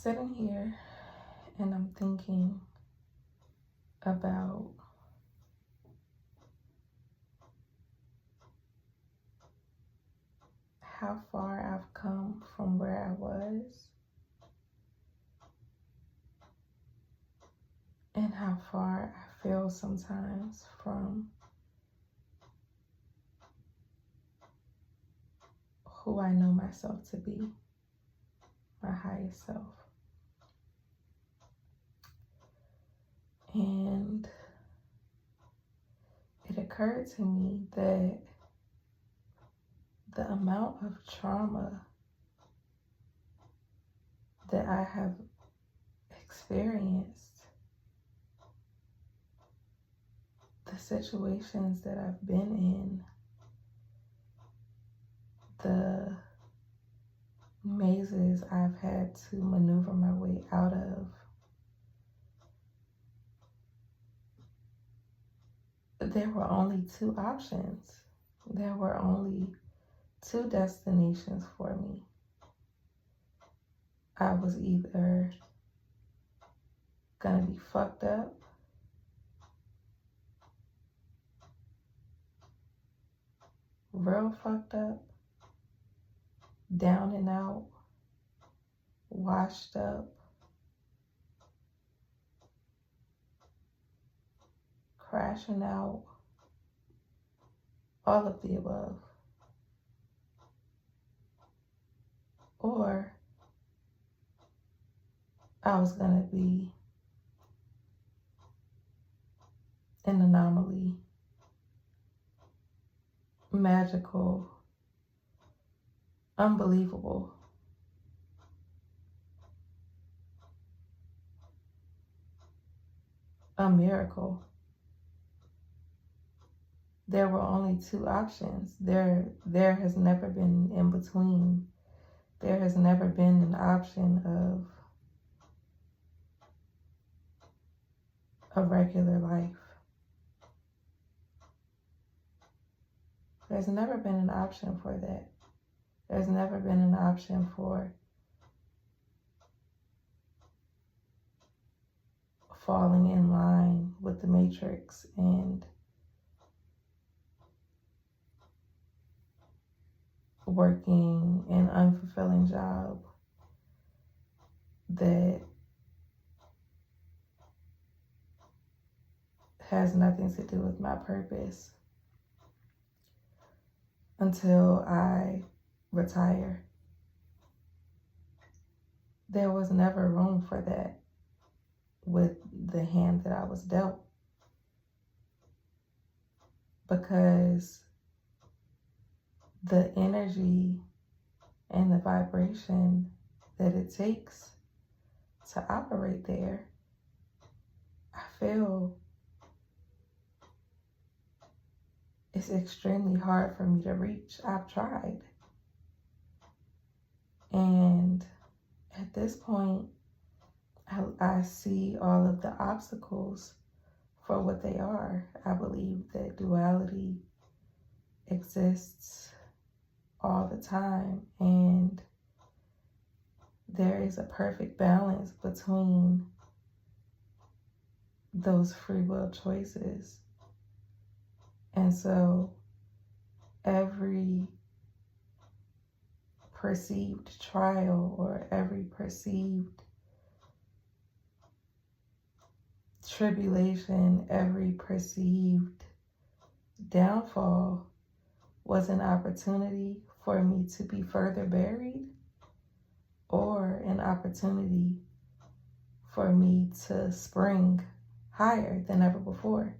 sitting here and I'm thinking about how far I've come from where I was and how far I feel sometimes from who I know myself to be, my highest self. And it occurred to me that the amount of trauma that I have experienced, the situations that I've been in, the mazes I've had to maneuver my way out of, there were only two options. There were only two destinations for me. I was either gonna be fucked up real fucked up, down and out, washed up, crashing out, all of the above. Or I was gonna be an anomaly, magical, unbelievable, a miracle. There were only two options. There has never been in between. There has never been an option of a regular life. There's never been an option for that. There's never been an option for falling in line with the matrix and working an unfulfilling job that has nothing to do with my purpose until I retire. There was never room for that with the hand that I was dealt, because the energy and the vibration that it takes to operate there, I feel it's extremely hard for me to reach. I've tried. And at this point, I see all of the obstacles for what they are. I believe that duality exists all the time, and there is a perfect balance between those free will choices. And so every perceived trial or every perceived tribulation, every perceived downfall was an opportunity for me to be further buried, or an opportunity for me to spring higher than ever before.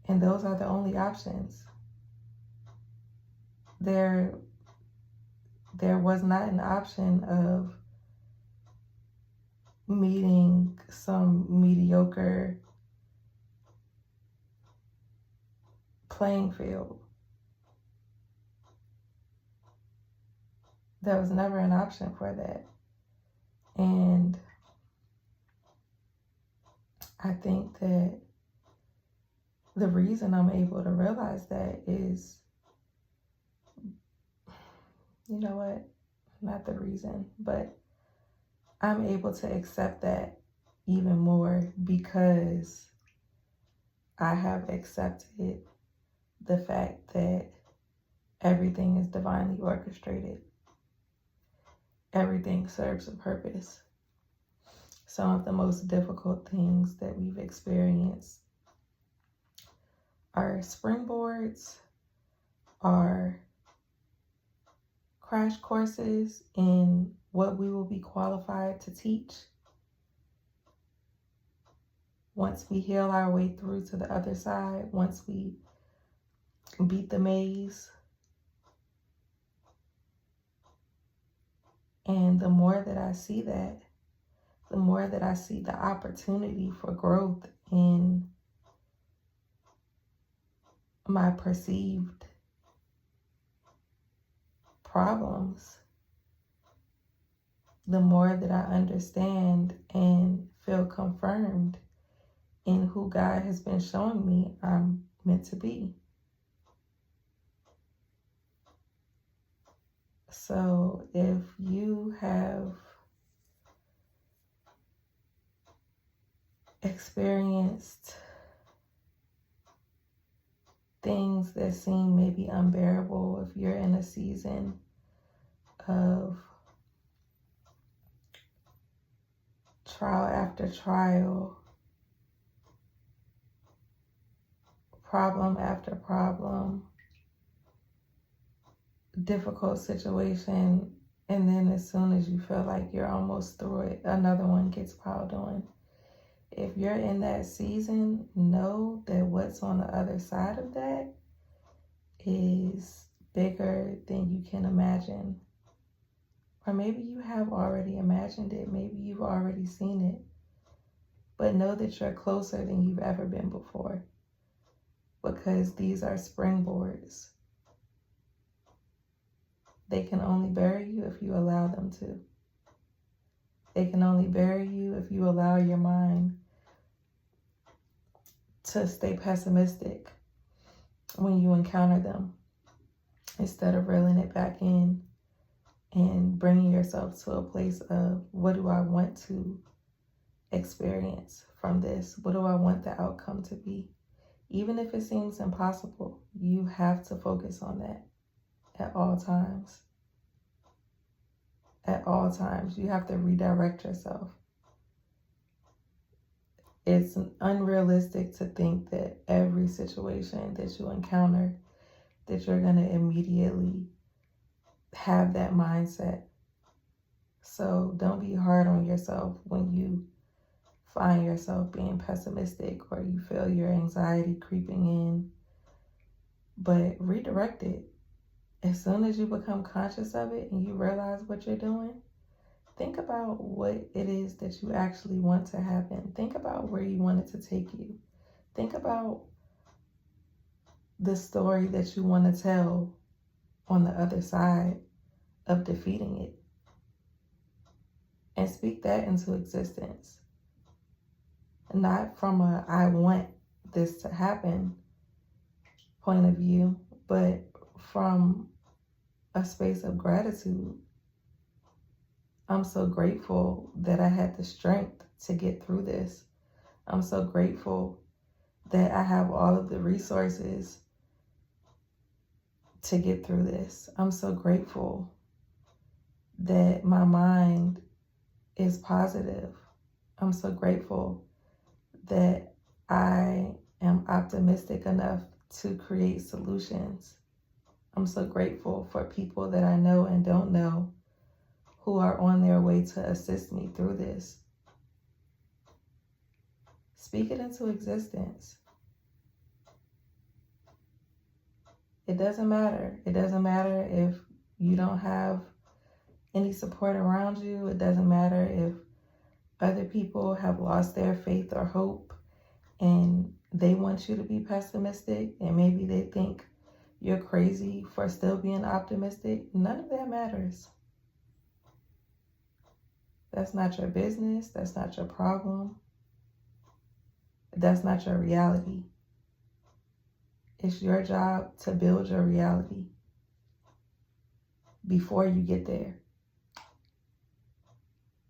And those are the only options. There was not an option of meeting some mediocre playing field. There was never an option for that. And I think that the reason I'm able to realize that is, you know what? Not the reason, but I'm able to accept that even more because I have accepted the fact that everything is divinely orchestrated. Everything serves a purpose. Some of the most difficult things that we've experienced are springboards, are crash courses in what we will be qualified to teach. Once we heal our way through to the other side, once we beat the maze, and the more that I see that, the more that I see the opportunity for growth in my perceived problems, the more that I understand and feel confirmed in who God has been showing me I'm meant to be. So if you have experienced things that seem maybe unbearable, if you're in a season of trial after trial, problem after problem, difficult situation, and then as soon as you feel like you're almost through it, another one gets piled on. If you're in that season, know that what's on the other side of that is bigger than you can imagine. Or maybe you have already imagined it. Maybe you've already seen it. But know that you're closer than you've ever been before, because these are springboards. They can only bury you if you allow them to. They can only bury you if you allow your mind to stay pessimistic when you encounter them, instead of reeling it back in and bringing yourself to a place of, what do I want to experience from this? What do I want the outcome to be? Even if it seems impossible, you have to focus on that at all times. At all times, you have to redirect yourself. It's unrealistic to think that every situation that you encounter, that you're going to immediately have that mindset. So don't be hard on yourself when you find yourself being pessimistic or you feel your anxiety creeping in. But redirect it. As soon as you become conscious of it and you realize what you're doing, think about what it is that you actually want to happen. Think about where you want it to take you. Think about the story that you want to tell on the other side of defeating it. And speak that into existence. Not from a I want this to happen point of view, but from a space of gratitude. I'm so grateful that I had the strength to get through this. I'm so grateful that I have all of the resources to get through this. I'm so grateful that my mind is positive. I'm so grateful that I am optimistic enough to create solutions. I'm so grateful for people that I know and don't know who are on their way to assist me through this. Speak it into existence. It doesn't matter. It doesn't matter if you don't have any support around you. It doesn't matter if other people have lost their faith or hope and they want you to be pessimistic and maybe they think you're crazy for still being optimistic. None of that matters. That's not your business. That's not your problem. That's not your reality. It's your job to build your reality before you get there.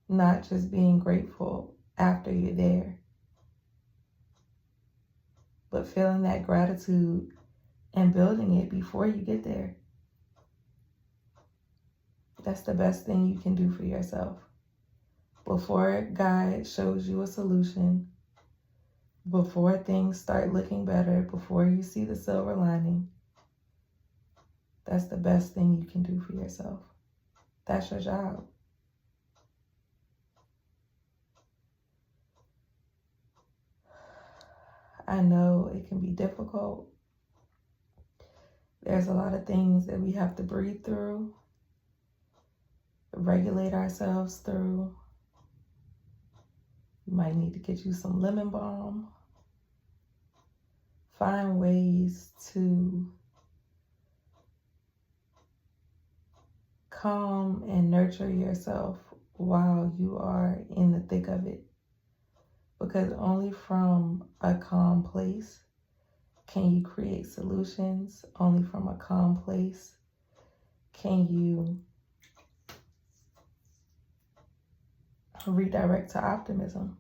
not just being grateful after you're there, but feeling that gratitude and building it before you get there. That's the best thing you can do for yourself. Before God shows you a solution, before things start looking better, before you see the silver lining, that's the best thing you can do for yourself. That's your job. I know it can be difficult. There's a lot of things that we have to breathe through, regulate ourselves through. You might need to get you some lemon balm. Find ways to calm and nurture yourself while you are in the thick of it. Because only from a calm place can you create solutions. Only from a calm place can you redirect to optimism.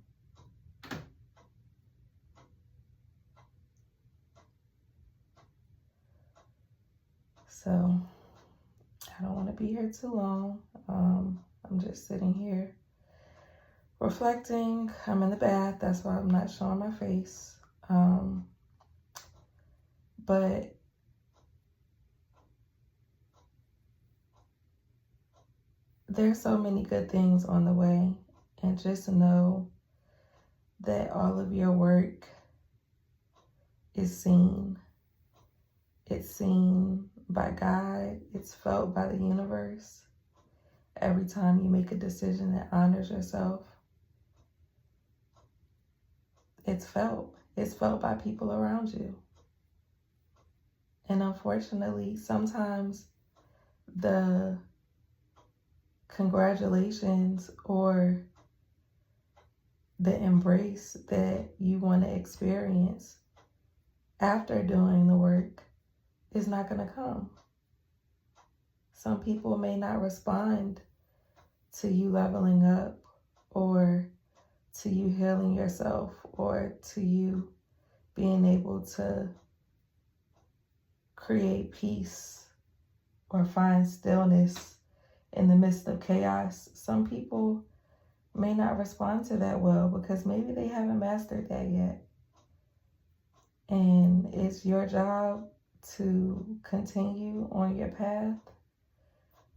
So I don't want to be here too long. I'm just sitting here reflecting. I'm in the bath, that's why I'm not showing my face. But there's so many good things on the way, and just know that all of your work is seen. It's seen by God. It's felt by the universe. Every time you make a decision that honors yourself, it's felt. It's felt by people around you. And unfortunately, sometimes the congratulations or the embrace that you want to experience after doing the work is not going to come. Some people may not respond to you leveling up, or to you healing yourself, or to you being able to create peace or find stillness in the midst of chaos. Some people may not respond to that well because maybe they haven't mastered that yet. And it's your job to continue on your path,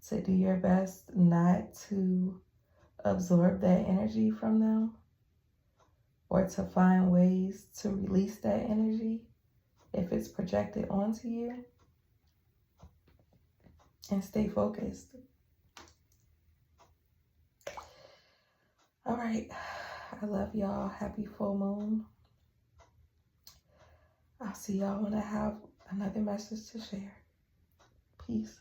to do your best not to absorb that energy from them, or to find ways to release that energy if it's projected onto you, and stay focused. All right, I love y'all. Happy full moon. I'll see y'all when I have another message to share. Peace.